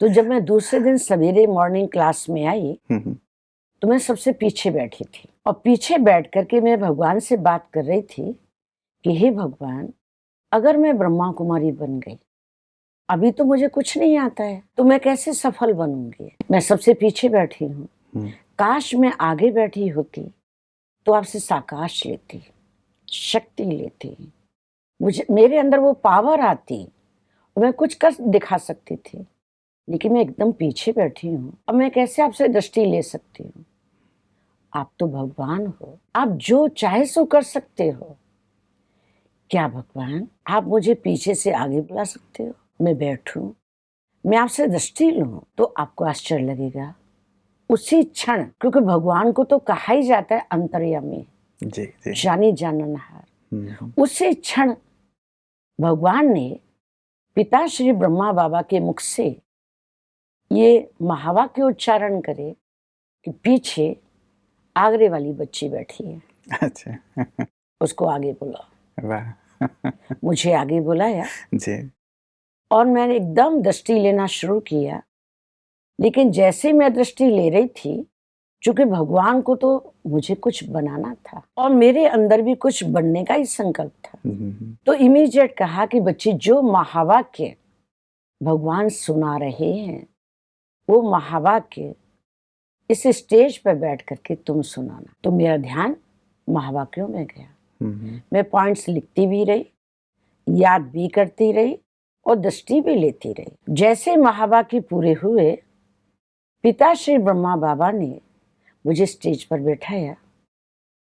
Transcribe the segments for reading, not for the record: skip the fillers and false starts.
तो जब मैं दूसरे दिन सवेरे मॉर्निंग क्लास में आई, हुँ, हुँ। तो मैं सबसे पीछे बैठी थी और पीछे बैठ कर के मैं भगवान से बात कर रही थी कि हे भगवान, अगर मैं ब्रह्मा कुमारी बन गई, अभी तो मुझे कुछ नहीं आता है, तो मैं कैसे सफल बनूंगी? मैं सबसे पीछे बैठी हूँ। हुँ, काश मैं आगे बैठी होती, तो आपसे साकाश लेती, शक्ति लेती, मुझे मेरे अंदर वो पावर आती, मैं कुछ कर दिखा सकती थी। लेकिन मैं एकदम पीछे बैठी हूँ, अब मैं कैसे आपसे दृष्टि ले सकती हूँ? आप तो भगवान हो, आप जो चाहे सो कर सकते हो। क्या भगवान आप मुझे पीछे से आगे बुला सकते हो? मैं बैठूं, मैं आपसे दृष्टि लूं, तो आपको आश्चर्य लगेगा। उसी क्षण, क्योंकि भगवान को तो कहा ही जाता है अंतर्यामी, जी, जी। जानी जाननहार। हुँ, हुँ। उसी क्षण भगवान ने पिता श्री ब्रह्मा बाबा के मुख से ये महावाक्य उच्चारण करे कि पीछे आगरे वाली बच्ची बैठी है, अच्छा। उसको आगे बुलाओ। वाह! मुझे आगे बुलाया जी। और मैंने एकदम दृष्टि लेना शुरू किया। लेकिन जैसे ही मैं दृष्टि ले रही थी, चूंकि भगवान को तो मुझे कुछ बनाना था और मेरे अंदर भी कुछ बनने का ही संकल्प था, हुँ, हुँ, हुँ। तो इमीडिएट कहा कि बच्ची, जो महावाक्य भगवान सुना रहे हैं, वो महावाक्य इस स्टेज पर बैठ करके तुम सुनाना। तो मेरा ध्यान महावाक्यों में गया। हुँ, हुँ। मैं पॉइंट्स लिखती भी रही, याद भी करती रही और दृष्टि भी लेती रही। जैसे महावाक्य पूरे हुए, पिता श्री ब्रह्मा बाबा ने मुझे स्टेज पर बैठाया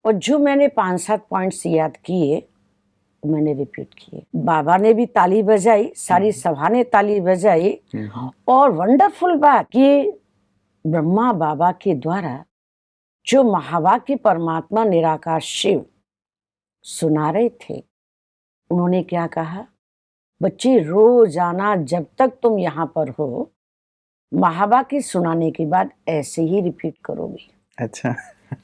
और जो मैंने 5-7 पॉइंट्स याद किए, वो मैंने रिपीट किए। बाबा ने भी ताली बजाई, हुँ, सारी हुँ। सभा ने ताली बजाई। हुँ, हुँ। और वंडरफुल बात कि ब्रह्मा बाबा के द्वारा जो महावाक्य परमात्मा निराकार शिव सुना रहे थे, उन्होंने क्या कहा, बच्ची रोजाना जब तक तुम यहाँ पर हो, महावाक्य सुनाने के बाद ऐसे ही रिपीट करोगी। अच्छा।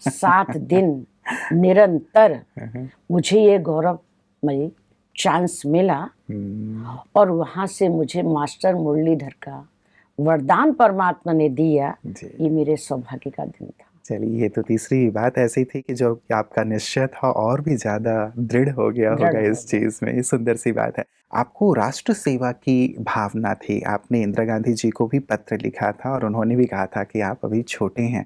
7 दिन निरंतर हुँ, हुँ। मुझे ये गौरवमयी चांस मिला हुँ। और वहाँ से मुझे मास्टर मुरलीधर का वरदान परमात्मा ने दिया। जी। ये मेरे सौभाग्य का दिन था। चलिए, ये तो तीसरी बात ऐसी थी कि जो कि आपका निश्चय था और भी ज़्यादा दृढ़ हो गया दृढ़ होगा हो इस गया। चीज़ में, ये सुंदर-सी बात है। आपको राष्ट्र सेवा की भावना थी, आपने इंदिरा गांधी जी को भी पत्र लिखा था और उन्होंने भी कहा था कि आप अभी छोटे हैं।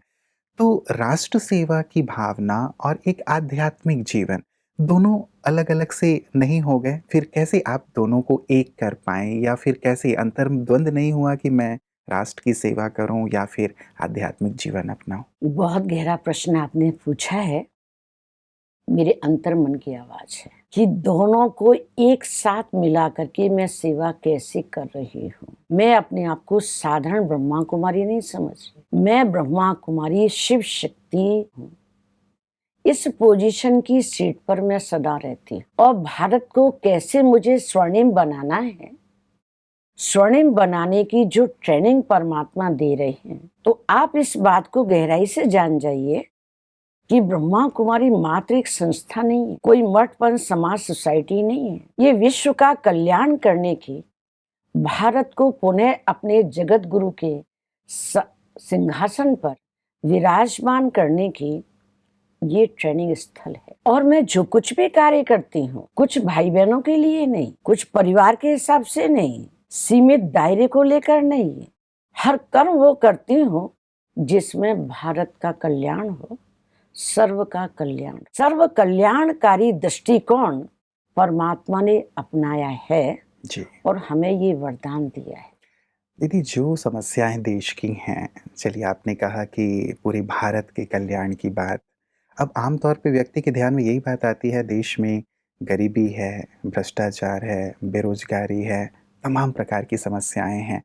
तो राष्ट्र सेवा की भावना और एक आध्यात्मिक जीवन, दोनों अलग-अलग से नहीं हो गए? फिर कैसे आप दोनों को एक कर पाएँ या फिर कैसे अंतर्द्वंद नहीं हुआ कि मैं राष्ट्र की सेवा करूँ या फिर आध्यात्मिक जीवन अपनाऊँ? बहुत गहरा प्रश्न आपने पूछा है। मेरे अंतर्मन की आवाज है कि दोनों को एक साथ मिला करके मैं सेवा कैसे कर रही हूँ। मैं अपने आप को साधारण ब्रह्मा कुमारी नहीं समझ रही, मैं ब्रह्मा कुमारी शिव शक्ति हूँ। इस पोजीशन की सीट पर मैं सदा रहती हूँ और भारत को कैसे मुझे स्वर्णिम बनाना है, स्वर्णिम बनाने की जो ट्रेनिंग परमात्मा दे रहे हैं, तो आप इस बात को गहराई से जान जाइए कि ब्रह्मा कुमारी मात्र एक संस्था नहीं है, कोई मठपन समाज सोसाइटी नहीं है। ये विश्व का कल्याण करने की, भारत को पुनः अपने जगत गुरु के सिंहासन पर विराजमान करने की ये ट्रेनिंग स्थल है। और मैं जो कुछ भी कार्य करती हूँ, कुछ भाई बहनों के लिए नहीं, कुछ परिवार के हिसाब से नहीं, सीमित दायरे को लेकर नहीं, हर कर्म वो करती हूँ जिसमें भारत का कल्याण हो, सर्व का कल्याण, सर्व कल्याणकारी दृष्टिकोण परमात्मा ने अपनाया है जी। और हमें ये वरदान दिया है। दीदी, जो समस्याएँ देश की हैं, चलिए आपने कहा कि पूरे भारत के कल्याण की बात, अब आम तौर पे व्यक्ति के ध्यान में यही बात आती है, देश में गरीबी है, भ्रष्टाचार है, बेरोज़गारी है, तमाम प्रकार की समस्याएँ हैं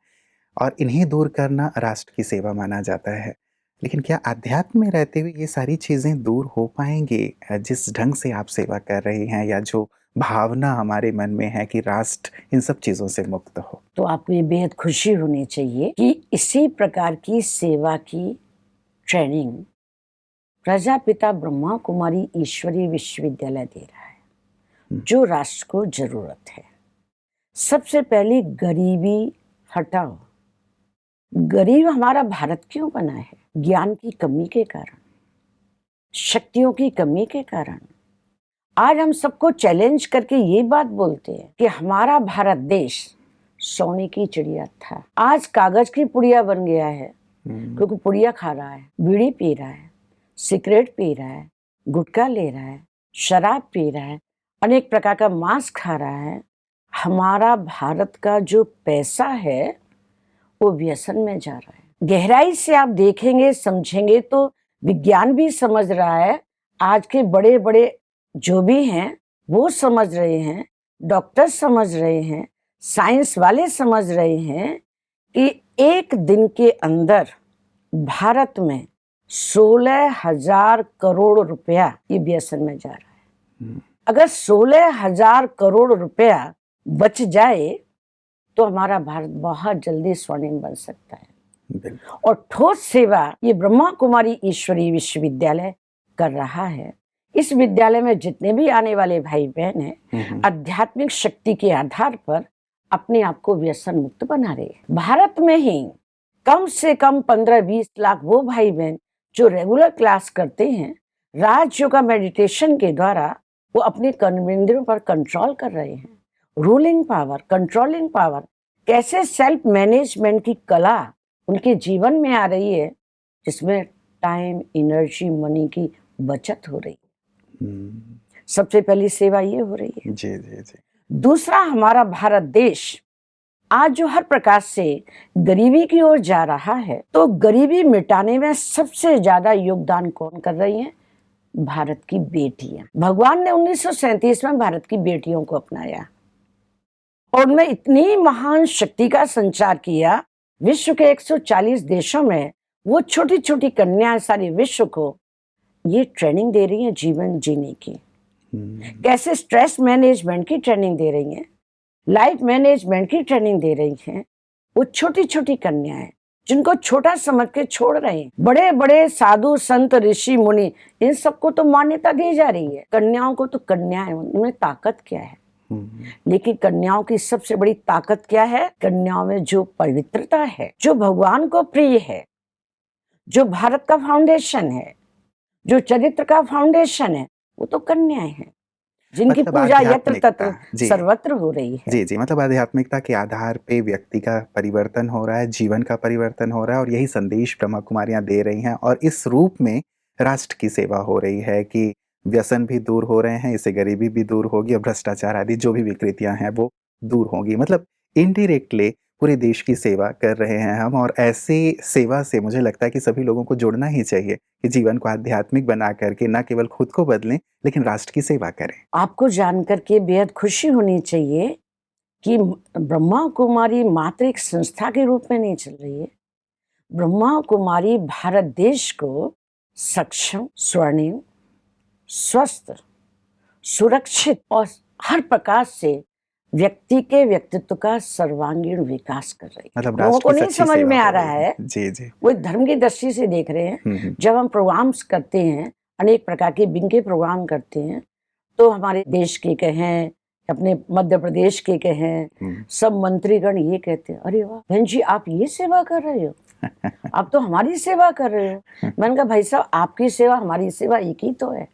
और इन्हें दूर करना राष्ट्र की सेवा माना जाता है। लेकिन क्या अध्यात्म में रहते हुए ये सारी चीज़ें दूर हो पाएँगी जिस ढंग से आप सेवा कर रही हैं या जो भावना हमारे मन में है कि राष्ट्र इन सब चीज़ों से मुक्त हो? तो आपको ये बेहद खुशी होनी चाहिए कि इसी प्रकार की सेवा की ट्रेनिंग प्रजापिता ब्रह्मा कुमारी ईश्वरीय विश्वविद्यालय दे रहा है, हुँ, जो राष्ट्र को जरूरत है। सबसे पहले गरीबी हटाओ, गरीब हमारा भारत क्यों बना है? ज्ञान की कमी के कारण, शक्तियों की कमी के कारण। आज हम सबको चैलेंज करके ये बात बोलते हैं कि हमारा भारत देश सोने की चिड़िया था, आज कागज की पुड़िया बन गया है। क्योंकि पुड़िया खा रहा है, बीड़ी पी रहा है, सिगरेट पी रहा है, गुटखा ले रहा है, शराब पी रहा है, अनेक प्रकार का मांस खा रहा है। हमारा भारत का जो पैसा है वो व्यसन में जा रहा है। गहराई से आप देखेंगे, समझेंगे तो विज्ञान भी समझ रहा है, आज के बड़े बड़े जो भी हैं वो समझ रहे हैं, डॉक्टर समझ रहे हैं, साइंस वाले समझ रहे हैं कि एक दिन के अंदर भारत में 16,000 करोड़ रुपया ये व्यसन में जा रहा है। अगर 16,000 करोड़ रुपया बच जाए तो हमारा भारत बहुत जल्दी स्वर्णिम बन सकता है। और ठोस सेवा ये ब्रह्मा कुमारी ईश्वरीय विश्वविद्यालय कर रहा है। इस विद्यालय में जितने भी आने वाले भाई बहन हैं, आध्यात्मिक शक्ति के आधार पर अपने आप को व्यसन मुक्त बना रहे हैं। भारत में ही कम से कम 15-20 लाख वो भाई बहन जो रेगुलर क्लास करते हैं, राज योगा मेडिटेशन के द्वारा वो अपने कर्मेंद्रियों पर कंट्रोल कर रहे हैं। रूलिंग पावर, कंट्रोलिंग पावर, कैसे सेल्फ मैनेजमेंट की कला उनके जीवन में आ रही है, जिसमें टाइम, एनर्जी, मनी की बचत हो रही है। सबसे पहली सेवा ये हो रही है। जी जी जी। दूसरा, हमारा भारत देश आज जो हर प्रकार से गरीबी की ओर जा रहा है, तो गरीबी मिटाने में सबसे ज्यादा योगदान कौन कर रही है? भारत की बेटियां। भगवान ने 1937 में भारत की बेटियों को अपनाया और उनमें इतनी महान शक्ति का संचार किया, विश्व के 140 देशों में वो छोटी छोटी कन्याएं सारे विश्व को ये ट्रेनिंग दे रही हैं जीवन जीने की। कैसे स्ट्रेस मैनेजमेंट की ट्रेनिंग दे रही हैं, लाइफ मैनेजमेंट की ट्रेनिंग दे रही हैं। वो छोटी छोटी कन्याएं जिनको छोटा समझ के छोड़ रहे हैं। बड़े बड़े साधु संत ऋषि मुनि इन सबको तो मान्यता दी जा रही है, कन्याओं को तो कन्याएं, उनमें ताकत क्या है? लेकिन कन्याओं की सबसे बड़ी ताकत क्या है? कन्याओं में जो पवित्रता है, जो भगवान को प्रिय है, जो भारत का फाउंडेशन है, जो चरित्र का फाउंडेशन है, वो तो कन्याएं हैं जिनकी मतलब पूजा यत्र आध्यात्मिकता, तत्र जी सर्वत्र हो रही है। जी जी, मतलब आध्यात्मिकता के आधार पे व्यक्ति का परिवर्तन हो रहा है, जीवन का परिवर्तन हो रहा है, और यही संदेश ब्रह्मा कुमारियां दे रही हैं। और इस रूप में राष्ट्र की सेवा हो रही है कि व्यसन भी दूर हो रहे हैं, इससे गरीबी भी दूर होगी और भ्रष्टाचार आदि जो भी विकृतियां हैं वो दूर होंगी। मतलब इनडायरेक्टली पूरे देश की सेवा कर रहे हैं हम। और ऐसी सेवा से मुझे लगता है कि सभी लोगों को जुड़ना ही चाहिए कि जीवन को आध्यात्मिक बना करके न केवल खुद को बदलें लेकिन राष्ट्र की सेवा करें। आपको जानकर के बेहद खुशी होनी चाहिए कि ब्रह्मा कुमारी मात्र एक संस्था के रूप में नहीं चल रही है। ब्रह्मा कुमारी भारत देश को सक्षम, स्वर्णिम, स्वस्थ, सुरक्षित और हर प्रकार से व्यक्ति के व्यक्तित्व का सर्वांगीण विकास कर रही है। मतलब लोगों को राष्ट्र की नहीं सच्ची समझ सेवा में आ हो रहा रही है, जी जी। वो धर्म की दृष्टि से देख रहे हैं। जब हम प्रोग्राम्स करते हैं, अनेक प्रकार के बिंग के प्रोग्राम करते हैं, तो हमारे देश के कहें, अपने मध्य प्रदेश के कहें, सब मंत्रीगण ये कहते हैं, अरे वाह बहन जी आप ये सेवा कर रहे हो, आप तो हमारी सेवा कर रहे हो। मैंने कहा भाई साहब आपकी सेवा हमारी सेवा एक ही तो है,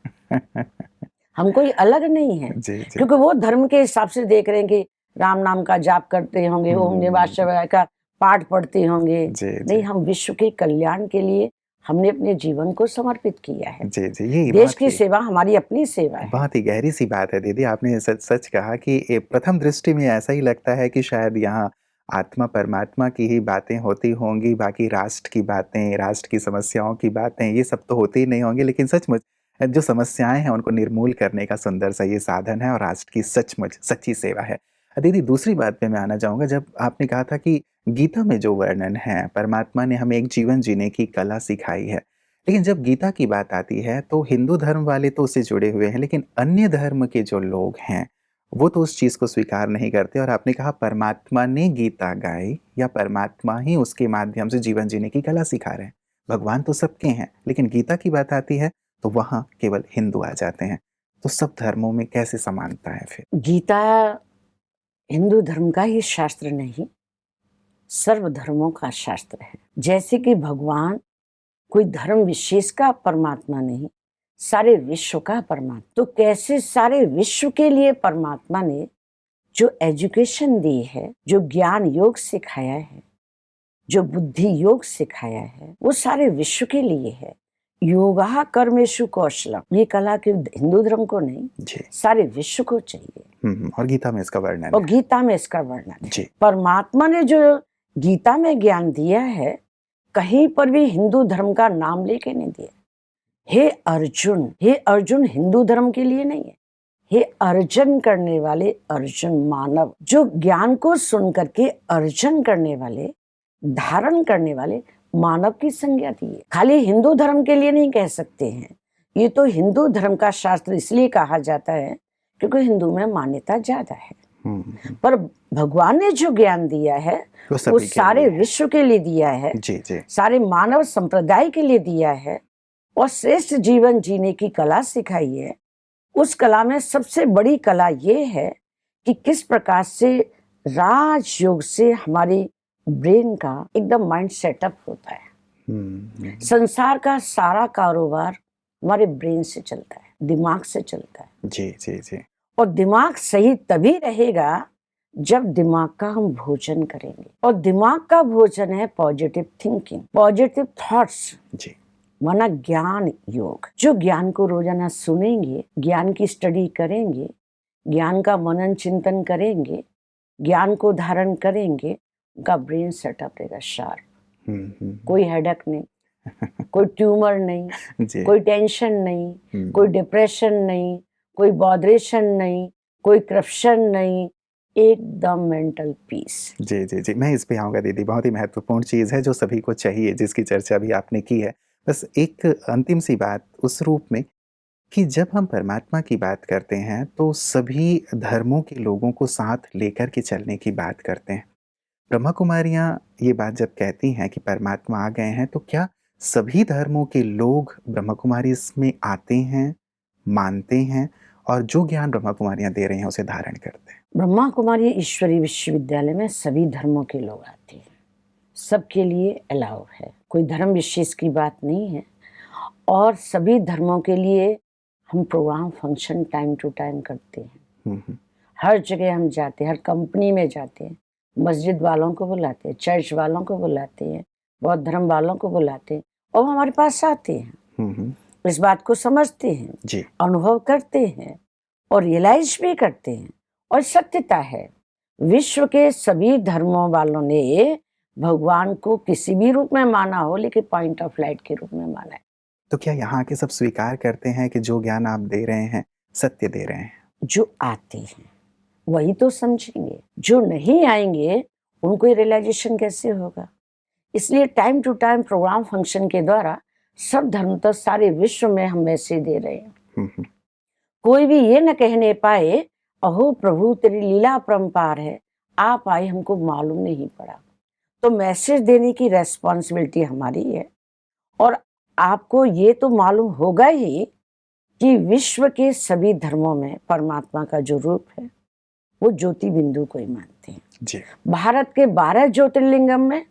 हम कोई अलग नहीं है। जी जी। क्योंकि वो धर्म के हिसाब से देख रहे हैं कि राम नाम का जाप करते होंगे, ओम नमः शिवाय का पाठ पढ़ते होंगे। जी, जी। नहीं, हम विश्व के कल्याण के लिए हमने अपने जीवन को समर्पित किया है। जी जी, ये देश की सेवा हमारी अपनी सेवा है। बहुत ही गहरी सी बात है दीदी, आपने सच सच कहा कि प्रथम दृष्टि में ऐसा ही लगता है कि शायद यहाँ आत्मा परमात्मा की ही बातें होती होंगी, बाकी राष्ट्र की बातें, राष्ट्र की समस्याओं की बातें ये सब तो होती ही नहीं होंगी। लेकिन सचमुच जो समस्याएं हैं उनको निर्मूल करने का सुंदर सा ये साधन है और राष्ट्र की सचमुच सच्ची सेवा है। दीदी दूसरी बात पे मैं आना चाहूँगा, जब आपने कहा था कि गीता में जो वर्णन है, परमात्मा ने हमें एक जीवन जीने की कला सिखाई है, लेकिन जब गीता की बात आती है तो हिंदू धर्म वाले तो उससे जुड़े हुए हैं, लेकिन अन्य धर्म के जो लोग हैं वो तो उस चीज़ को स्वीकार नहीं करते। और आपने कहा परमात्मा ने गीता गाई या परमात्मा ही उसके माध्यम से जीवन जीने की कला सिखा रहे हैं। भगवान तो सबके हैं, लेकिन गीता की बात आती है तो वहाँ केवल हिंदू आ जाते हैं। तो सब धर्मों में कैसे समानता है फिर? गीता हिंदू धर्म का ही शास्त्र नहीं, सर्व धर्मों का शास्त्र है। जैसे कि भगवान कोई धर्म विशेष का परमात्मा नहीं, सारे विश्व का परमात्मा। तो कैसे सारे विश्व के लिए परमात्मा ने जो एजुकेशन दी है, जो ज्ञान योग सिखाया है, जो बुद्धि योग सिखाया है, वो सारे विश्व के लिए है। योगा कर्मेषु कौशलम, ये कला के हिंदू धर्म को नहीं, जी। सारे विश्व को चाहिए। और गीता में इसका वर्णन और है। गीता में इसका वर्णन है। जी। परमात्मा ने जो गीता में ज्ञान दिया है, कहीं पर भी हिंदू धर्म का नाम लेके नहीं दिया। हे अर्जुन हिंदू धर्म के लिए नहीं है। हे अर्जन करने वाले अर्जुन मानव, जो ज्ञान को सुन करके अर्जन करने वाले, धारण करने वाले मानव की संज्ञा दी है। खाली हिंदू धर्म के लिए नहीं कह सकते हैं। ये तो हिंदू धर्म का शास्त्र इसलिए कहा जाता है क्योंकि हिंदू में मान्यता ज्यादा है। पर भगवान ने जो ज्ञान दिया है वो सारे विश्व के लिए दिया है। जी जी। सारे मानव संप्रदाय के लिए दिया है और श्रेष्ठ जीवन जीने की कला सिखाई है। उस कला में सबसे बड़ी कला ये है कि किस प्रकार से राजयोग से हमारे ब्रेन का एकदम माइंड सेटअप होता है। संसार का सारा कारोबार हमारे ब्रेन से चलता है, दिमाग से चलता है। जी जी जी। और दिमाग सही तभी रहेगा जब दिमाग का हम भोजन करेंगे। और दिमाग का भोजन है पॉजिटिव थिंकिंग, पॉजिटिव थॉट्स, जी। माना ज्ञान योग। जो ज्ञान को रोजाना सुनेंगे, ज्ञान की स्टडी करेंगे, ज्ञान का मनन चिंतन करेंगे, ज्ञान को धारण करेंगे, उनका ब्रेन सेटअप रहेगा शार्प। कोई हेडेक नहीं, कोई ट्यूमर नहीं, कोई टेंशन नहीं, कोई डिप्रेशन नहीं, कोई बॉदरेशन नहीं, कोई करप्शन नहीं, एकदम मेंटल पीस। जी जी जी, मैं इस पे आऊँगा दीदी। बहुत ही महत्वपूर्ण चीज़ है जो सभी को चाहिए, जिसकी चर्चा भी आपने की है। बस एक अंतिम सी बात उस रूप में कि जब हम परमात्मा की बात करते हैं तो सभी धर्मों के लोगों को साथ लेकर के चलने की बात करते हैं। ब्रह्मा कुमारियाँ ये बात जब कहती हैं कि परमात्मा आ गए हैं, तो क्या सभी धर्मों के लोग ब्रह्मा कुमारी इसमें आते हैं, मानते हैं और जो ज्ञान ब्रह्मा कुमारियाँ दे रही हैं उसे धारण करते हैं? ब्रह्मा कुमारी ईश्वरीय विश्वविद्यालय में सभी धर्मों के लोग आते हैं, सबके लिए अलाउ है, कोई धर्म विशेष की बात नहीं है। और सभी धर्मों के लिए हम program function time to time करते हैं। हर जगह हम जाते हैं, हर कंपनी में जाते हैं, मस्जिद वालों को बुलाते हैं, चर्च वालों को बुलाते हैं, बौद्ध धर्म वालों को बुलाते हैं और वो हमारे पास आते हैं। इस बात को समझते हैं जी। अनुभव करते हैं और रियलाइज भी करते हैं। और सत्यता है, विश्व के सभी धर्मों वालों ने भगवान को किसी भी रूप में माना हो, लेकिन पॉइंट ऑफ लाइट के रूप में माना है। तो क्या यहाँ के सब स्वीकार करते हैं कि जो ज्ञान आप दे रहे हैं सत्य दे रहे हैं? जो आते हैं वही तो समझेंगे, जो नहीं आएंगे उनको ये रियलाइजेशन कैसे होगा। इसलिए time to time program function के द्वारा सब धर्म तो सारे विश्व में हम मैसेज दे रहे हैं। कोई भी ये न कहने पाए अहो प्रभु तेरी लीला अपरंपार है, आप आए हमको मालूम नहीं पड़ा। तो मैसेज देने की रेस्पॉन्सिबिलिटी हमारी है। और आपको ये तो मालूम होगा ही कि विश्व के सभी धर्मों में परमात्मा का जो रूप है वो ज्योति बिंदु को ही मानते हैं। जी। भारत के 12 ज्योतिर्लिंगम में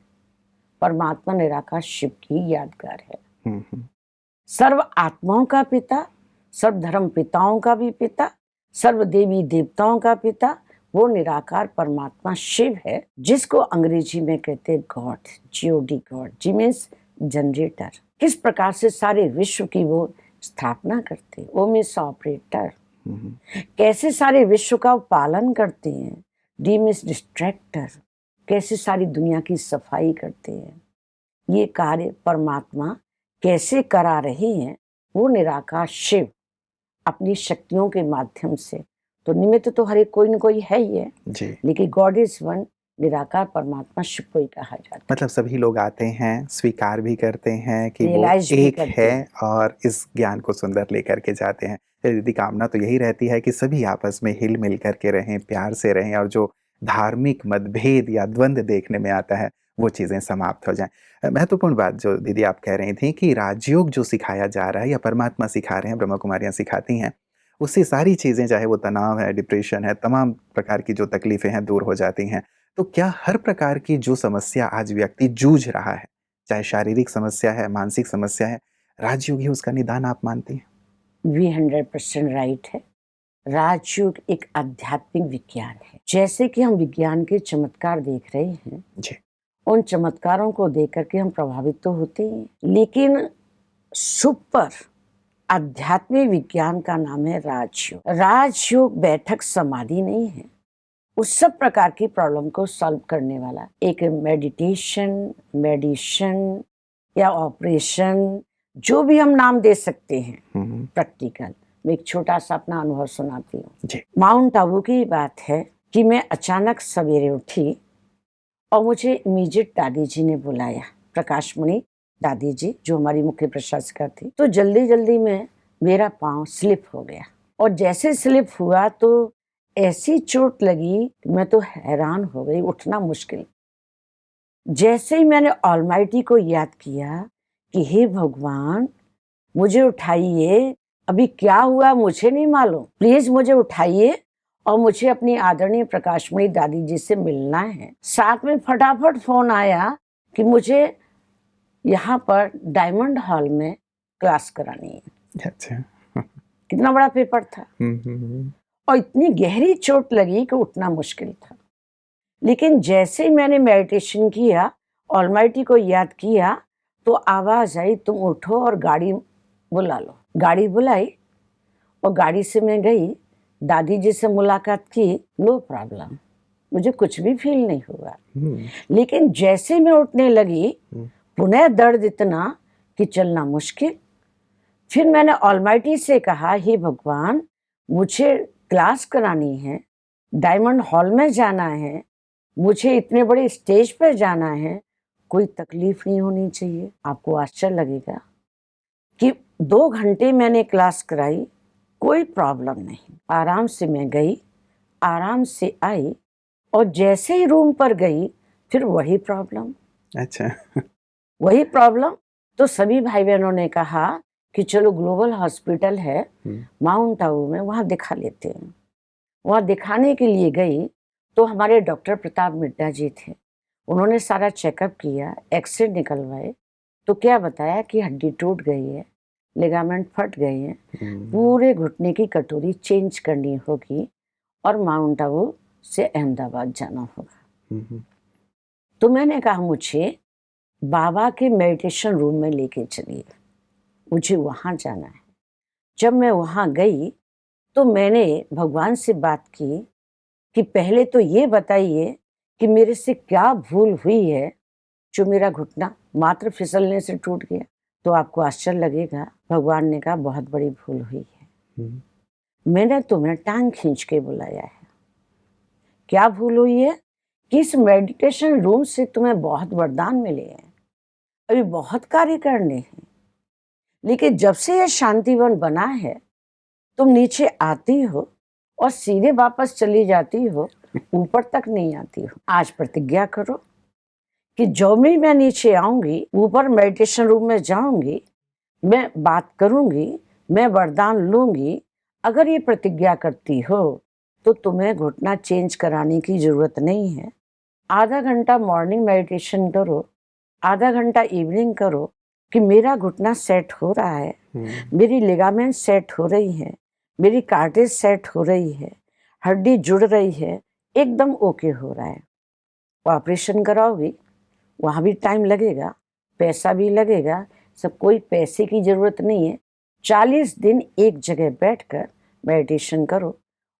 परमात्मा निराकार शिव की यादगार है। सर्व आत्माओं का पिता, सर्व धर्म पिताओं का भी पिता, सर्व देवी देवताओं का पिता वो निराकार परमात्मा शिव है, जिसको अंग्रेजी में कहते हैं गॉड, जीओडी गॉड। जी मीन्स जनरेटर। किस प्रकार से सारे विश्व की वो स्थापना करते हैं, वो मीन्स ऑपरेटर। कैसे सारे विश्व का पालन करते हैं, डी मीन्स डिस्ट्रैक्टर। कैसे सारी दुनिया की सफाई करते हैं, ये कार्य परमात्मा कैसे करा रहे हैं, वो निराकार शिव अपनी शक्तियों के माध्यम से। तो निमित्त तो हर एक कोई न कोई है ही है जी। लेकिन गॉड इज वन, निराकार परमात्मा शिव को ही कहा जाता है। मतलब सभी लोग आते हैं, स्वीकार भी करते हैं कि वो रियलाइज भी एक करते है हैं। और इस ज्ञान को सुंदर लेकर के जाते हैं। दीदी कामना तो यही रहती है कि सभी आपस में हिल मिल करके रहें, प्यार से रहें और जो धार्मिक मतभेद या द्वंद्व देखने में आता है वो चीज़ें समाप्त हो जाएं। महत्वपूर्ण बात जो दीदी आप कह रही थी कि राजयोग जो सिखाया जा रहा है या परमात्मा सिखा रहे हैं, ब्रह्मा कुमारियाँ सिखाती हैं, उससे सारी चीज़ें चाहे वो तनाव है, डिप्रेशन है, तमाम प्रकार की जो तकलीफ़ें हैं दूर हो जाती हैं। तो क्या हर प्रकार की जो समस्या आज व्यक्ति जूझ रहा है, चाहे शारीरिक समस्या है, मानसिक समस्या है, राजयोग ही उसका निदान आप मानती हैं? वी 100% राइट है। राजयोग एक आध्यात्मिक विज्ञान है। जैसे कि हम विज्ञान के चमत्कार देख रहे हैं, जी। उन चमत्कारों को देख करके हम प्रभावित तो होते हैं, लेकिन सुपर आध्यात्मिक विज्ञान का नाम है राजयोग। राजयोग बैठक समाधि नहीं है, उस सब प्रकार की प्रॉब्लम को सॉल्व करने वाला एक मेडिटेशन, मेडिसिन या ऑपरेशन, जो भी हम नाम दे सकते हैं, प्रैक्टिकल। मैं एक छोटा सा अपना अनुभव सुनाती हूँ। माउंट आबू की बात है कि मैं अचानक सवेरे उठी और मुझे इमीडिएट दादी जी ने बुलाया, प्रकाश मणि दादी जी जो हमारी मुख्य प्रशासिका थी। तो जल्दी जल्दी में मेरा पाँव स्लिप हो गया और जैसे स्लिप हुआ तो ऐसी चोट लगी कि मैं तो हैरान हो गई, उठना मुश्किल। जैसे ही मैंने ऑलमाइटी को याद किया कि हे भगवान मुझे उठाइए, अभी क्या हुआ मुझे नहीं मालूम, प्लीज मुझे उठाइए और मुझे अपनी आदरणीय प्रकाशमणि दादी जी से मिलना है। साथ में फटाफट फोन आया कि मुझे यहाँ पर डायमंड हॉल में क्लास करानी है। अच्छा। कितना बड़ा पेपर था और इतनी गहरी चोट लगी कि उठना मुश्किल था। लेकिन जैसे ही मैंने मेडिटेशन किया, ऑलमाइटी को याद किया, तो आवाज आई तुम उठो और गाड़ी बुला लो। गाड़ी बुलाई और गाड़ी से मैं गई, दादी जी से मुलाकात की, नो प्रॉब्लम, मुझे कुछ भी फील नहीं हुआ। लेकिन जैसे मैं उठने लगी पुनः दर्द इतना कि चलना मुश्किल। फिर मैंने ऑलमाइटी से कहा हे भगवान मुझे क्लास करानी है, डायमंड हॉल में जाना है, मुझे इतने बड़े स्टेज पर जाना है, कोई तकलीफ नहीं होनी चाहिए। आपको आश्चर्य लगेगा कि 2 घंटे मैंने क्लास कराई, कोई प्रॉब्लम नहीं। आराम से मैं गई, आराम से आई और जैसे ही रूम पर गई फिर वही प्रॉब्लम। अच्छा। वही प्रॉब्लम। तो सभी भाई बहनों ने कहा कि चलो ग्लोबल हॉस्पिटल है माउंट आबू में, वहाँ दिखा लेते हैं। वहाँ दिखाने के लिए गई तो हमारे डॉक्टर प्रताप मिड्डा जी थे। उन्होंने सारा चेकअप किया, एक्सरे निकलवाए, तो क्या बताया कि हड्डी टूट गई है, लिगामेंट फट गए हैं, पूरे घुटने की कटोरी चेंज करनी होगी और माउंट आबू से अहमदाबाद जाना होगा। तो मैंने कहा मुझे बाबा के मेडिटेशन रूम में लेके चलिए, मुझे वहाँ जाना है। जब मैं वहाँ गई तो मैंने भगवान से बात की कि पहले तो ये बताइए कि मेरे से क्या भूल हुई है जो मेरा घुटना मात्र फिसलने से टूट गया। तो आपको आश्चर्य लगेगा, भगवान ने कहा बहुत बड़ी भूल हुई है, मैंने तुम्हें टांग खींच के बुलाया है। क्या भूल हुई है कि इस मेडिटेशन रूम से तुम्हें बहुत वरदान मिले हैं, अभी बहुत कार्य करने हैं, लेकिन जब से यह शांतिवन बना है तुम नीचे आती हो और सीधे वापस चली जाती हो, ऊपर तक नहीं आती हो। आज प्रतिज्ञा करो कि जो भी मैं नीचे आऊंगी, ऊपर मेडिटेशन रूम में जाऊंगी, मैं बात करूंगी, मैं वरदान लूंगी। अगर ये प्रतिज्ञा करती हो तो तुम्हें घुटना चेंज कराने की जरूरत नहीं है। आधा घंटा मॉर्निंग मेडिटेशन करो, आधा घंटा इवनिंग करो कि मेरा घुटना सेट हो रहा है, मेरी लिगामेंट सेट हो रही है, मेरी कार्टेज सेट हो रही है, हड्डी जुड़ रही है, एकदम ओके हो रहा है। ऑपरेशन कराओगी, वहाँ भी टाइम लगेगा, पैसा भी लगेगा, सब कोई पैसे की ज़रूरत नहीं है। 40 दिन एक जगह बैठकर मेडिटेशन करो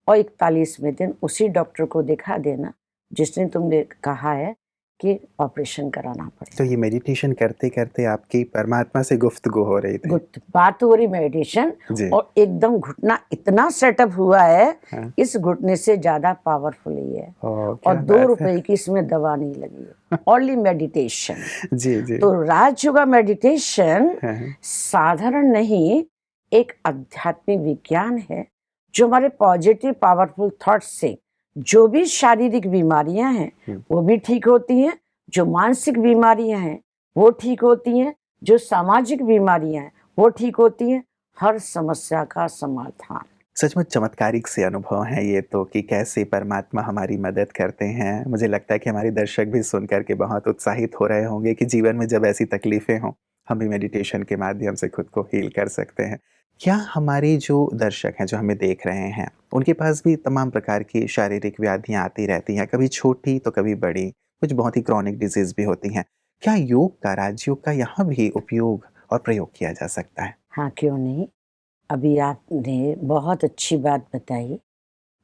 और 41वें दिन उसी डॉक्टर को दिखा देना जिसने तुमने कहा है कि ऑपरेशन कराना पड़ेगा। तो ये मेडिटेशन करते करते आपकी परमात्मा से गुफ्तगू हो रही थी? बात हो रही मेडिटेशन, और एकदम घुटना इतना सेटअप हुआ है, इस घुटने से ज्यादा पावरफुल ही है और 2 रुपए की इसमें दवा नहीं लगी है, ओनली मेडिटेशन। जी। तो राजयोग मेडिटेशन साधारण नहीं, एक आध्यात्मिक विज्ञान है जो हमारे पॉजिटिव पावरफुल थॉट्स से जो भी शारीरिक बीमारियां हैं वो भी ठीक होती हैं, जो मानसिक बीमारियां हैं वो ठीक होती हैं, जो सामाजिक बीमारियां हैं वो ठीक होती हैं, हर समस्या का समाधान। सचमुच चमत्कारिक से अनुभव हैं ये तो कि कैसे परमात्मा हमारी मदद करते हैं। मुझे लगता है कि हमारे दर्शक भी सुन कर के बहुत उत्साहित हो रहे होंगे कि जीवन में जब ऐसी तकलीफ़ें हों, हम भी मेडिटेशन के माध्यम से खुद को हील कर सकते हैं। क्या हमारे जो दर्शक हैं, जो हमें देख रहे हैं, उनके पास भी तमाम प्रकार की शारीरिक व्याधियाँ आती रहती हैं, कभी छोटी तो कभी बड़ी, कुछ बहुत ही क्रॉनिक डिज़ीज़ भी होती हैं। क्या योग का, राजयोग का यहाँ भी उपयोग और प्रयोग किया जा सकता है? हाँ, क्यों नहीं? अभी आपने बहुत अच्छी बात बताई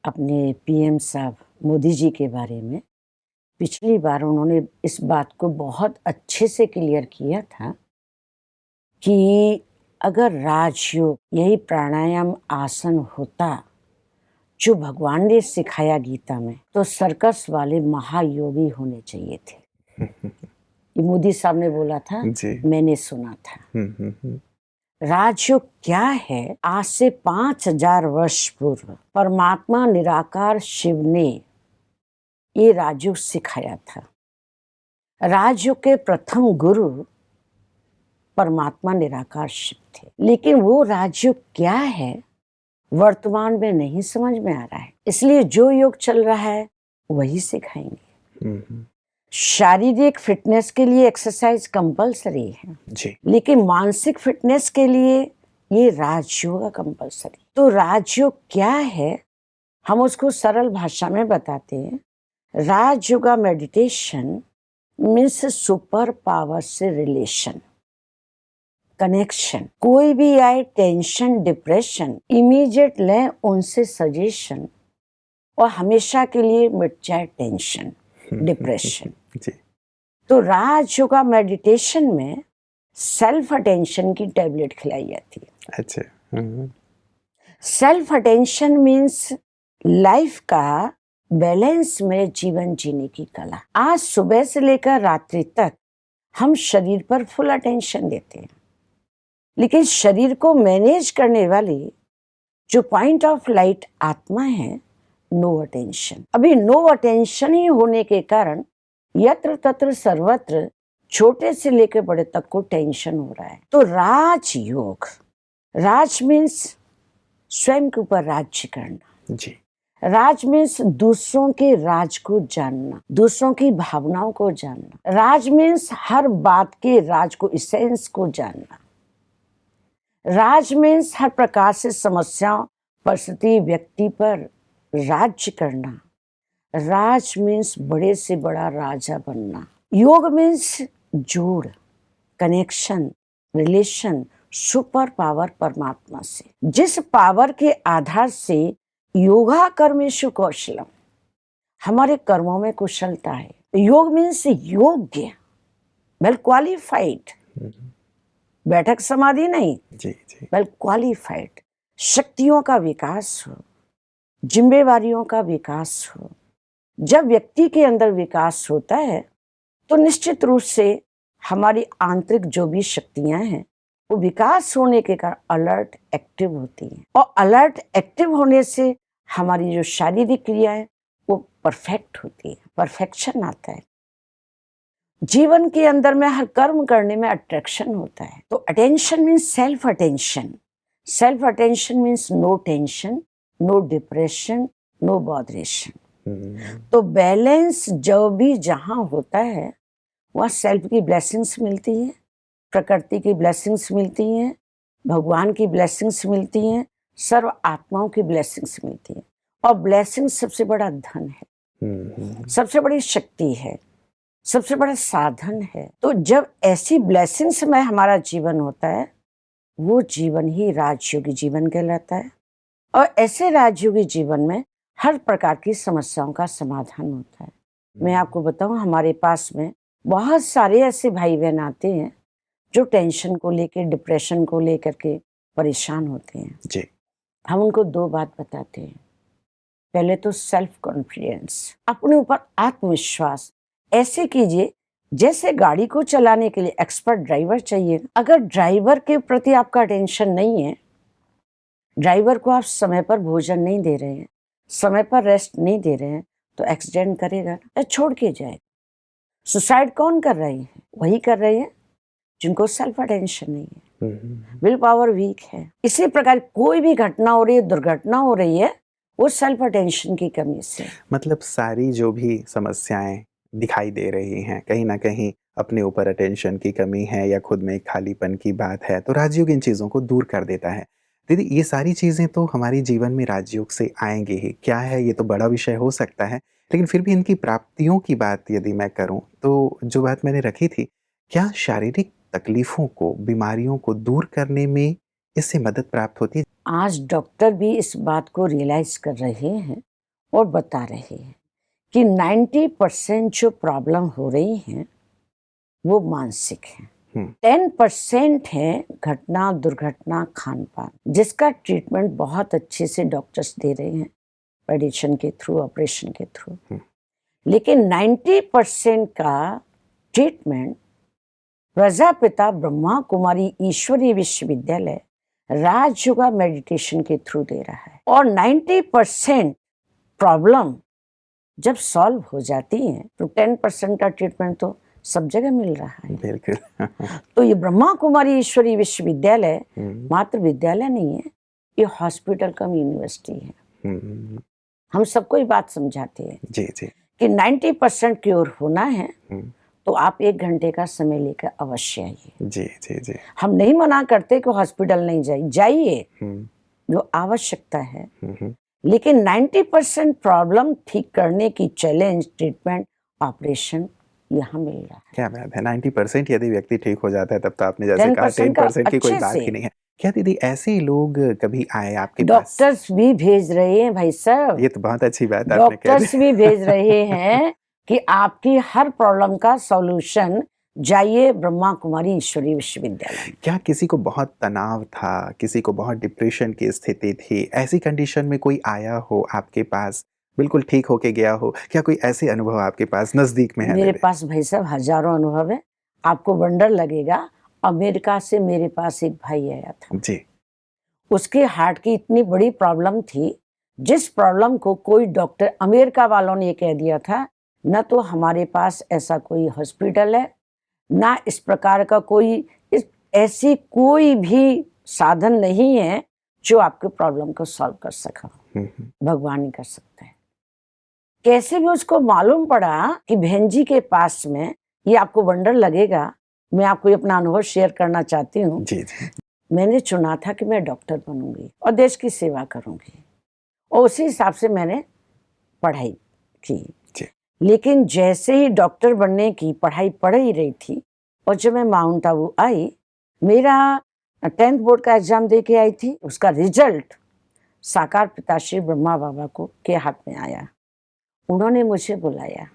अपने पीएम साहब मोदी जी के बारे में। पिछली बार उन्होंने इस बात को बहुत अच्छे से क्लियर किया था कि अगर राजयोग यही प्राणायाम आसन होता जो भगवान ने सिखाया गीता में, तो सर्कस वाले महायोगी होने चाहिए थे। ये मोदी साहब ने बोला था, जी। मैंने सुना था। हुँ, हुँ, हुँ। राजयोग क्या है? आज से 5000 वर्ष पूर्व परमात्मा निराकार शिव ने ये राजयोग सिखाया था। राजयोग के प्रथम गुरु परमात्मा निराकार शिव थे, लेकिन वो राजयोग क्या है वर्तमान में नहीं समझ में आ रहा है। इसलिए जो योग चल रहा है वही सिखाएंगे। हुँ, हुँ। शारीरिक फिटनेस के लिए एक्सरसाइज कंपलसरी है, जी। लेकिन मानसिक फिटनेस के लिए ये राजयोग कंपलसरी। तो राजयोग क्या है, हम उसको सरल भाषा में बताते हैं। Rajyoga meditation means super power से रिलेशन, कनेक्शन। कोई भी आए टेंशन, डिप्रेशन, इमीडिएट लें उनसे सजेशन और हमेशा के लिए मिट जाए टेंशन, डिप्रेशन। जी। तो राजयोगा मेडिटेशन में सेल्फ अटेंशन की टैबलेट खिलाई जाती है। अच्छा। हुँ, हुँ। सेल्फ अटेंशन मीन्स लाइफ का बैलेंस में जीवन जीने की कला। आज सुबह से लेकर रात्रि तक हम शरीर पर फुल अटेंशन देते हैं, लेकिन शरीर को मैनेज करने वाली जो पॉइंट ऑफ लाइट आत्मा है, नो अटेंशन। अभी नो अटेंशन ही होने के कारण यत्र तत्र सर्वत्र छोटे से लेकर बड़े तक को टेंशन हो रहा है। तो राजयोग, राज मीन्स स्वयं के ऊपर राज्य करना। जी। राज मीन्स दूसरों के राज को जानना, दूसरों की भावनाओं को जानना। राज मीन्स हर बात के राज को, इसेंस को जानना। राज मीन्स हर प्रकार से समस्याओं, परिस्थिति, व्यक्ति पर राज्य करना। राज मीन्स बड़े से बड़ा राजा बनना। योग मीन्स जोड़, कनेक्शन, रिलेशन, सुपर पावर परमात्मा से, जिस पावर के आधार से योगा कर्मेषु कौशलम, हमारे कर्मों में कुशलता है। योग मीन्स योग्य, वेल क्वालिफाइड, बैठक समाधि नहीं, जी, जी। Well qualified. शक्तियों का विकास हो, जिम्मेवारियों का विकास हो। जब व्यक्ति के अंदर विकास होता है तो निश्चित रूप से हमारी आंतरिक जो भी शक्तियां हैं वो विकास होने के कारण अलर्ट एक्टिव होती हैं, और अलर्ट एक्टिव होने से हमारी जो शारीरिक क्रिया है वो परफेक्ट होती है, परफेक्शन आता है। जीवन के अंदर में हर कर्म करने में अट्रैक्शन होता है। तो attention means self attention. Self attention means no tension, no depression, no botheration. तो बैलेंस जो भी जहाँ होता है वहाँ सेल्फ की ब्लेसिंग्स मिलती है, प्रकृति की ब्लेसिंग्स मिलती हैं, भगवान की ब्लेसिंग्स मिलती हैं, सर्व आत्माओं की ब्लेसिंग्स मिलती हैं। और ब्लेसिंग्स सबसे बड़ा धन है, सबसे बड़ी शक्ति है, सबसे बड़ा साधन है। तो जब ऐसी ब्लेसिंग्स में हमारा जीवन होता है, वो जीवन ही राजयोगी जीवन कहलाता है। और ऐसे राजयोगी जीवन में हर प्रकार की समस्याओं का समाधान होता है। मैं आपको बताऊं, हमारे पास में बहुत सारे ऐसे भाई बहन आते हैं जो टेंशन को लेकर, डिप्रेशन को लेकर के परेशान होते हैं। जी। हम उनको दो बात बताते हैं। पहले तो सेल्फ कॉन्फिडेंस, अपने ऊपर आत्मविश्वास ऐसे कीजिए जैसे गाड़ी को चलाने के लिए एक्सपर्ट ड्राइवर चाहिए। अगर ड्राइवर के प्रति आपका टेंशन नहीं है, ड्राइवर को आप समय पर भोजन नहीं दे रहे हैं, समय पर रेस्ट नहीं दे रहे हैं, तो एक्सीडेंट करेगा या छोड़ के जाएगा। सुसाइड कौन कर रहे हैं? वही कर रहे हैं जिनको सेल्फ अटेंशन नहीं है। विल पावर वीक है। इसी प्रकार कोई भी घटना हो रही है, दुर्घटना हो रही है, वो सेल्फ अटेंशन की कमी से। मतलब सारी जो भी समस्याएं दिखाई दे रही हैं कहीं ना कहीं अपने ऊपर अटेंशन की कमी है या खुद में एक खालीपन की बात है, तो राजयोग इन चीज़ों को दूर कर देता है। दीदी, ये सारी चीज़ें तो हमारे जीवन में राजयोग से आएंगी ही, क्या है ये तो बड़ा विषय हो सकता है, लेकिन फिर भी इनकी प्राप्तियों की बात यदि मैं करूं तो जो बात मैंने रखी थी, क्या शारीरिक तकलीफों को, बीमारियों को दूर करने में इससे मदद प्राप्त होती है? आज डॉक्टर भी इस बात को रियलाइज कर रहे हैं और बता रहे हैं कि 90% जो प्रॉब्लम हो रही हैं वो मानसिक है। 10% है घटना, दुर्घटना, खान पान, जिसका ट्रीटमेंट बहुत अच्छे से डॉक्टर्स दे रहे हैं, मेडिसिन के थ्रू, ऑपरेशन के थ्रू। लेकिन 90% का ट्रीटमेंट प्रजापिता ब्रह्मा कुमारी ईश्वरीय विश्वविद्यालय राजयोगा मेडिटेशन के थ्रू दे रहा है। और 90% प्रॉब्लम जब सॉल्व हो जाती है तो 10% का ट्रीटमेंट तो सब जगह मिल रहा है। बिल्कुल। तो ये ब्रह्मा कुमारी ईश्वरीय विश्वविद्यालय मात्र विद्यालय नहीं है, ये हॉस्पिटल कम यूनिवर्सिटी है। हम सबको ये बात समझाते हैं जी जी कि 90% क्योर होना है तो आप 1 घंटे का समय लेकर अवश्य आइए। जी जी जी हम नहीं मना करते कि हॉस्पिटल नहीं जाइए, जो आवश्यकता है, लेकिन 90% प्रॉब्लम ठीक करने की चैलेंज, ट्रीटमेंट, ऑपरेशन यहाँ मिल रहा है। क्या बात है, 90% यदि व्यक्ति ठीक हो जाता है तब तो आपने जैसे कहा 10% की कोई बात ही नहीं है। क्या दीदी ऐसे लोग कभी आए आपके पास? डॉक्टर्स भी भेज रहे हैं भाई साहब, ये तो बहुत अच्छी बात आपने कह दी। डॉक्टर्स भी भेज रहे हैं कि आपकी हर प्रॉब्लम का सॉल्यूशन जाइए ब्रह्मा कुमारी ईश्वरीय विश्वविद्यालय। क्या किसी को बहुत तनाव था, किसी को बहुत डिप्रेशन की स्थिति थी, ऐसी कंडीशन में कोई आया हो आपके पास, बिल्कुल ठीक होके गया हो? क्या कोई ऐसे अनुभव आपके पास नजदीक में है? मेरे पास भाई साहब हजारों अनुभव है। आपको वंडर लगेगा, अमेरिका से मेरे पास एक भाई आया था जी। उसके हार्ट की इतनी बड़ी प्रॉब्लम थी, जिस प्रॉब्लम को कोई डॉक्टर, अमेरिका वालों ने ये कह दिया था, न तो हमारे पास ऐसा कोई हॉस्पिटल है, ना इस प्रकार का कोई ऐसी कोई भी साधन नहीं है जो आपके प्रॉब्लम को सॉल्व कर सका। भगवान ही कर सकता है। कैसे भी उसको मालूम पड़ा कि बहन जी के पास में, ये आपको वंडर लगेगा, मैं आपको अपना अनुभव शेयर करना चाहती हूँ। जी जी मैंने चुना था कि मैं डॉक्टर बनूंगी और देश की सेवा करूंगी, और उसी हिसाब से मैंने पढ़ाई की। लेकिन जैसे ही डॉक्टर बनने की पढ़ाई पढ़ ही रही थी, और जब मैं माउंट आबू आई, मेरा 10th बोर्ड का एग्जाम दे के आई थी, उसका रिजल्ट साकार पिताश्री ब्रह्मा बाबा को के हाथ में आया। उन्होंने मुझे बुलाया,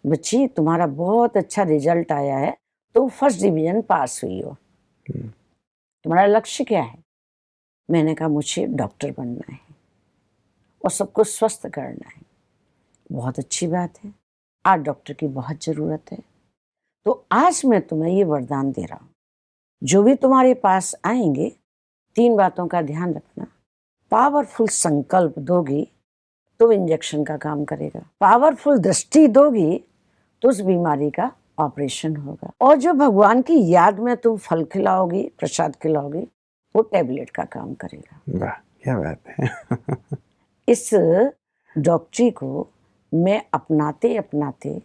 बच्ची तुम्हारा बहुत अच्छा रिजल्ट आया है, तुम फर्स्ट डिवीजन पास हुई हो, तुम्हारा लक्ष्य क्या है? मैंने कहा मुझे डॉक्टर बनना है और सबको स्वस्थ करना है। बहुत अच्छी बात है, आज डॉक्टर की बहुत जरूरत है, तो आज मैं तुम्हें ये वरदान दे रहा हूँ, जो भी तुम्हारे पास आएंगे 3 बातों का ध्यान रखना। पावरफुल संकल्प दोगी तो इंजेक्शन का काम करेगा, पावरफुल दृष्टि दोगी तो उस बीमारी का ऑपरेशन होगा, और जो भगवान की याद में तुम फल खिलाओगी, प्रसाद खिलाओगी, वो टैबलेट का काम करेगा। वाह, क्या बात है। इस डॉक्टरी को मैं अपनाते अपनाते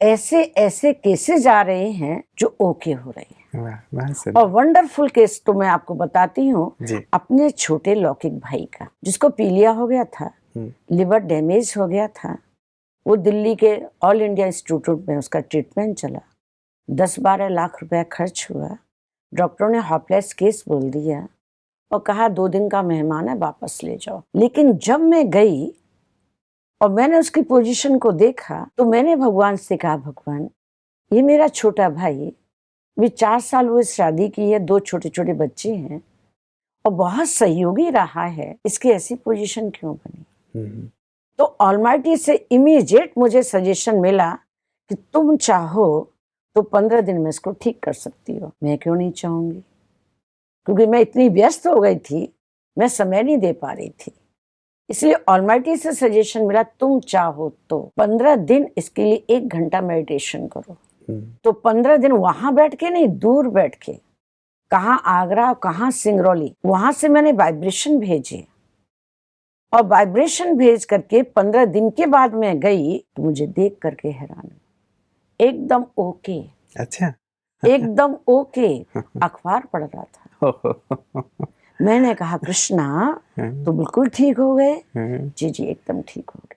ऐसे ऐसे केसेस आ रहे हैं जो ओके हो रहे हैं। वाह, और वंडरफुल केस तो मैं आपको बताती हूँ जी। अपने छोटे लौकिक भाई का, जिसको पीलिया हो गया था, लिवर डैमेज हो गया था। वो दिल्ली के ऑल इंडिया इंस्टीट्यूट में उसका ट्रीटमेंट चला, 10-12 लाख रुपया खर्च हुआ। डॉक्टरों ने हॉपलेस केस बोल दिया और कहा 2 दिन का मेहमान है, वापस ले जाओ। लेकिन जब मैं गई और मैंने उसकी पोजीशन को देखा, तो मैंने भगवान से कहा, भगवान ये मेरा छोटा भाई, भी 4 साल हुए शादी की है, 2 छोटे छोटे बच्चे हैं और बहुत सहयोगी रहा है, इसकी ऐसी पोजीशन क्यों बनी? तो ऑलमाइटी से इमीडिएट मुझे सजेशन मिला कि तुम चाहो तो 15 दिन में इसको ठीक कर सकती हो। मैं क्यों नहीं चाहूंगी, क्योंकि मैं इतनी व्यस्त हो गई थी, मैं समय नहीं दे पा रही थी। इसलिए ऑलमाइटी से सजेशन मिला, तुम चाहो तो 15 दिन इसके लिए 1 घंटा मेडिटेशन करो। तो 15 दिन वहां बैठ के नहीं, दूर बैठ के कहाँ आगरा और कहाँ सिंगरौली, वहां से मैंने वाइब्रेशन भेजे और वाइब्रेशन भेज करके 15 दिन के बाद मैं गई तो मुझे देख करके हैरान, एकदम ओके, अच्छा। एकदम ओके। अखबार पढ़ रहा था। मैंने कहा कृष्णा तो बिल्कुल ठीक हो गए। जी जी एकदम ठीक हो गए।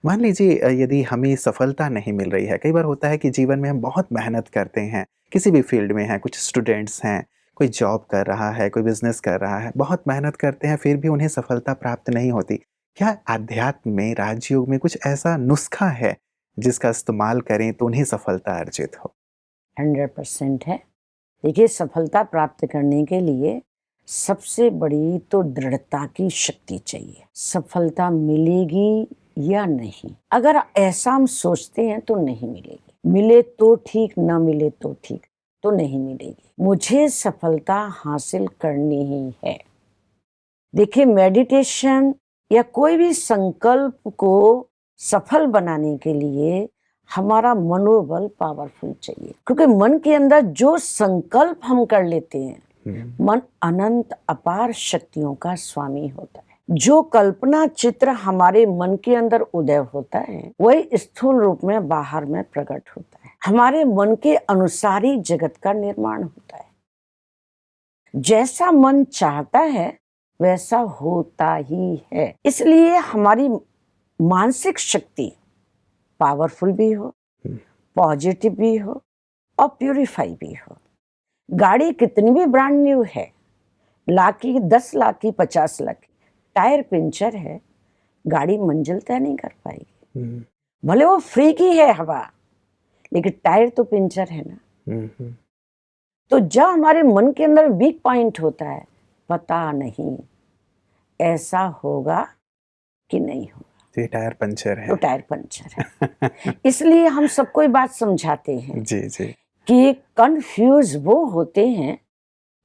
मान लीजिए यदि हमें सफलता नहीं मिल रही है, कई बार होता है कि जीवन में हम बहुत मेहनत करते हैं, किसी भी फील्ड में हैं, कुछ स्टूडेंट्स हैं, कोई जॉब कर रहा है, कोई बिजनेस कर रहा है, बहुत मेहनत करते हैं फिर भी उन्हें सफलता प्राप्त नहीं होती। क्या आध्यात्म में, राजयोग में कुछ ऐसा नुस्खा है जिसका इस्तेमाल करें तो उन्हें सफलता अर्जित हो? 100% है। देखिए सफलता प्राप्त करने के लिए सबसे बड़ी तो दृढ़ता की शक्ति चाहिए। सफलता मिलेगी या नहीं, अगर ऐसा हम सोचते हैं तो नहीं मिलेगी। मिले तो ठीक, ना मिले तो ठीक, तो नहीं मिलेगी। मुझे सफलता हासिल करनी ही है। देखिए मेडिटेशन या कोई भी संकल्प को सफल बनाने के लिए हमारा मनोबल पावरफुल चाहिए, क्योंकि मन के अंदर जो संकल्प हम कर लेते हैं, मन अनंत अपार शक्तियों का स्वामी होता है। जो कल्पना चित्र हमारे मन के अंदर उदय होता है वही स्थूल रूप में बाहर में प्रकट होता है। हमारे मन के अनुसार ही जगत का निर्माण होता है। जैसा मन चाहता है वैसा होता ही है। इसलिए हमारी मानसिक शक्ति पावरफुल भी हो, पॉजिटिव भी हो और प्यूरिफाई भी हो। गाड़ी कितनी भी ब्रांड न्यू है, लाख की, 10 लाख की, 50 लाख की, टायर पंचर है, गाड़ी मंजिल तय नहीं कर पाएगी। भले वो फ्री की है हवा, लेकिन टायर तो पंचर है ना। तो जब हमारे मन के अंदर वीक पॉइंट होता है, पता नहीं ऐसा होगा कि नहीं होगा, तो ये टायर पंचर है। तो टायर पंचर है। इसलिए हम सबको ये बात समझाते हैं जी जी कि कंफ्यूज वो होते हैं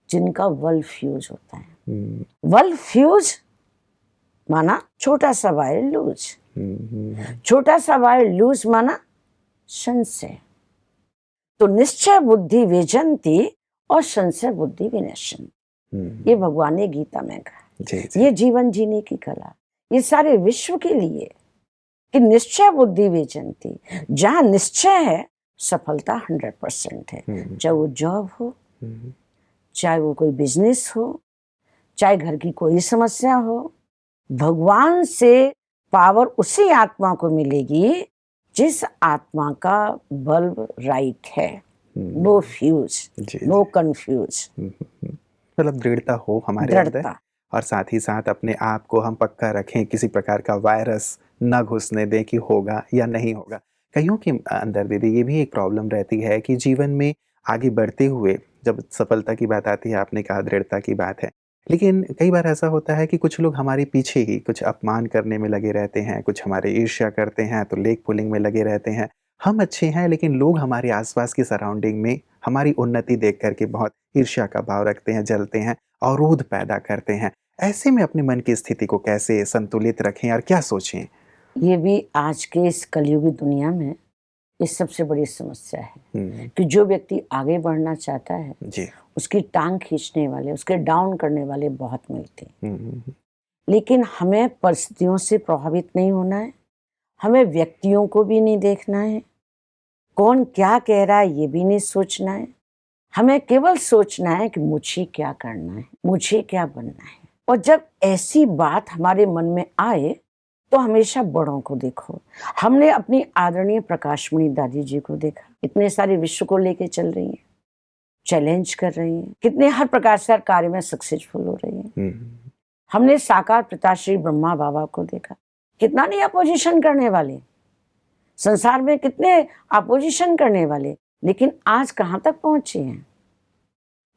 जिनका वर्ल्ड फ्यूज होता है। वर्ल्ड फ्यूज माना छोटा सा वायर लूज, छोटा सा वायर लूज माना संशय। तो निश्चय बुद्धि विजंती और संशय बुद्धि विनश्यन्ति। ये भगवान ने गीता में कहा। जी जी ये जीवन जीने की कला, ये सारे विश्व के लिए कि निश्चय बुद्धि विजंती। जहाँ निश्चय है सफलता 100% है। चाहे वो जॉब हो, चाहे वो कोई बिजनेस हो, चाहे घर की कोई समस्या हो, भगवान से पावर उसी आत्मा को मिलेगी जिस आत्मा का बल्ब राइट है। No fuse, no confuse. मतलब दृढ़ता हो हमारे अंदर, और साथ ही साथ अपने आप को हम पक्का रखें, किसी प्रकार का वायरस न घुसने दें कि होगा या नहीं होगा। कईयों के अंदर दीदी ये भी एक प्रॉब्लम रहती है कि जीवन में आगे बढ़ते हुए जब सफलता की बात आती है, आपने कहा दृढ़ता की बात है, लेकिन कई बार ऐसा होता है कि कुछ लोग हमारे पीछे ही कुछ अपमान करने में लगे रहते हैं, कुछ हमारे ईर्ष्या करते हैं, तो लेग पुलिंग में लगे रहते हैं। हम अच्छे हैं लेकिन लोग हमारे आसपास की सराउंडिंग में हमारी उन्नति देख करके बहुत ईर्ष्या का भाव रखते हैं, जलते हैं, अवरोध पैदा करते हैं। ऐसे में अपने मन की स्थिति को कैसे संतुलित रखें और क्या सोचें? ये भी आज के इस कलयुगी दुनिया में ये सबसे बड़ी समस्या है कि जो व्यक्ति आगे बढ़ना चाहता है जी उसकी टांग खींचने वाले, उसके डाउन करने वाले बहुत मिलते हैं। लेकिन हमें परिस्थितियों से प्रभावित नहीं होना है, हमें व्यक्तियों को भी नहीं देखना है, कौन क्या कह रहा है ये भी नहीं सोचना है। हमें केवल सोचना है कि मुझे क्या करना है, मुझे क्या बनना है। और जब ऐसी बात हमारे मन में आए तो हमेशा बड़ों को देखो। हमने अपनी आदरणीय प्रकाशमणि दादी जी को देखा, इतने सारे विश्व को लेके चल रही हैं, चैलेंज कर रही हैं, कितने हर प्रकार से हर कार्य में सक्सेसफुल हो रही हैं। हमने साकार पिताश्री ब्रह्मा बाबा को देखा, कितना नहीं अपोजिशन करने वाले, संसार में कितने अपोजिशन करने वाले, लेकिन आज कहाँ तक पहुंचे हैं।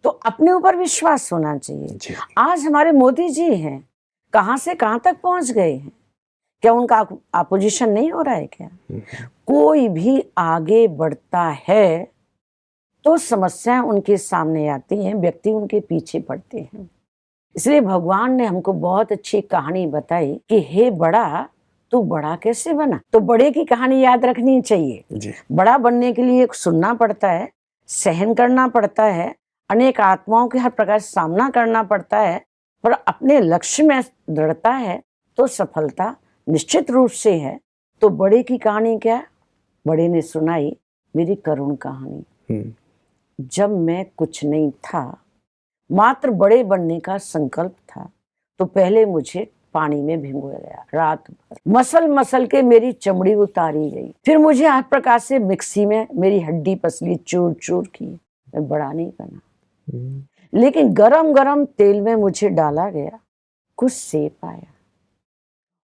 तो अपने ऊपर विश्वास होना चाहिए। आज हमारे मोदी जी हैं, कहाँ से कहाँ तक पहुंच गए हैं, क्या उनका अपोजिशन नहीं हो रहा है क्या? कोई भी आगे बढ़ता है तो समस्याएं उनके सामने आती हैं, व्यक्ति उनके पीछे पड़ते हैं। इसलिए भगवान ने हमको बहुत अच्छी कहानी बताई कि हे बड़ा, तू बड़ा कैसे बना। तो बड़े की कहानी याद रखनी चाहिए। बड़ा बनने के लिए सुनना पड़ता है, सहन करना पड़ता है, अनेक आत्माओं के हर प्रकार से सामना करना पड़ता है, पर अपने लक्ष्य में दृढ़ता है तो सफलता निश्चित रूप से है। तो बड़े की कहानी क्या? बड़े ने सुनाई मेरी करुण कहानी। जब मैं कुछ नहीं था, मात्र बड़े बनने का संकल्प था, तो पहले मुझे पानी में भिगोया गया। रात भर मसल मसल के मेरी चमड़ी उतारी गई, फिर मुझे हर प्रकार से मिक्सी में मेरी हड्डी पसली चूर चूर की। मैं बड़ा नहीं बना, लेकिन गरम गरम तेल में मुझे डाला गया, कुछ सेक आया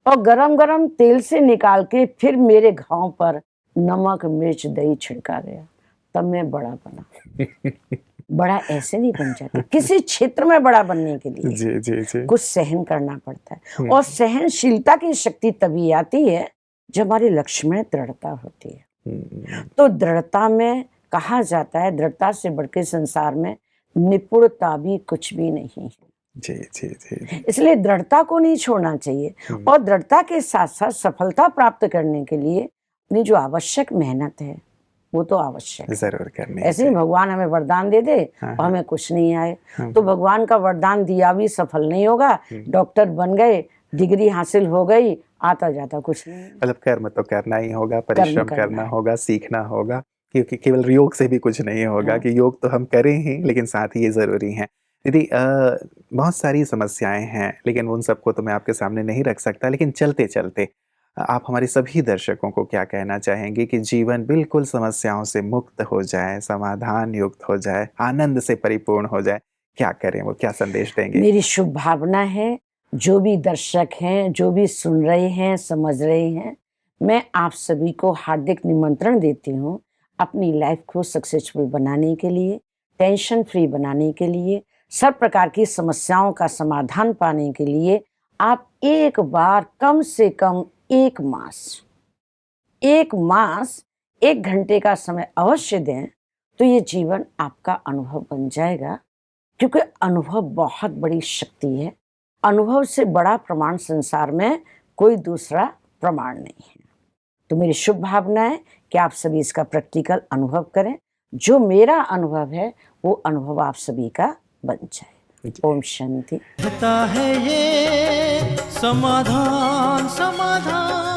और गरम गरम तेल से निकाल के फिर मेरे घाव पर नमक मिर्च दही छिड़का गया। तब मैं बड़ा बना। बड़ा ऐसे नहीं बन जाता, किसी क्षेत्र में बड़ा बनने के लिए जी, जी, जी। कुछ सहन करना पड़ता है, और सहनशीलता की शक्ति तभी आती है जब हमारे लक्ष्य में दृढ़ता होती है। तो दृढ़ता में कहा जाता है, दृढ़ता से बढ़ के संसार में निपुणता भी कुछ भी नहीं है। जी, जी, जी। इसलिए दृढ़ता को नहीं छोड़ना चाहिए, और दृढ़ता के साथ साथ सफलता प्राप्त करने के लिए अपनी जो आवश्यक मेहनत है वो तो आवश्यक जरूर करनी ऐसे ही भगवान हमें वरदान दे दे और हमें कुछ नहीं आए तो भगवान का वरदान दिया भी सफल नहीं होगा। डॉक्टर बन गए, डिग्री हासिल हो गई, आता जाता कुछ नहीं। मतलब कर्म तो करना ही होगा, परिश्रम करना होगा, सीखना होगा, क्योंकि केवल योग से भी कुछ नहीं होगा कि योग तो हम करें ही, लेकिन साथ ही ये ज़रूरी है। दीदी बहुत सारी समस्याएं हैं, लेकिन उन सबको तो मैं आपके सामने नहीं रख सकता, लेकिन चलते चलते आप हमारे सभी दर्शकों को क्या कहना चाहेंगे कि जीवन बिल्कुल समस्याओं से मुक्त हो जाए, समाधान युक्त हो जाए, आनंद से परिपूर्ण हो जाए, क्या करें, वो क्या संदेश देंगे? मेरी शुभ भावना है, जो भी दर्शक हैं, जो भी सुन रहे हैं, समझ रहे हैं, मैं आप सभी को हार्दिक निमंत्रण देती हूँ अपनी लाइफ को सक्सेसफुल बनाने के लिए, टेंशन फ्री बनाने के लिए, सब प्रकार की समस्याओं का समाधान पाने के लिए आप एक बार कम से कम एक मास 1 घंटे का समय अवश्य दें, तो ये जीवन आपका अनुभव बन जाएगा। क्योंकि अनुभव बहुत बड़ी शक्ति है, अनुभव से बड़ा प्रमाण संसार में कोई दूसरा प्रमाण नहीं है। तो मेरी शुभ भावना है कि आप सभी इसका प्रैक्टिकल अनुभव करें, जो मेरा अनुभव है वो अनुभव आप सभी का बन जाए। ओम शांति। है ये समाधान समाधान।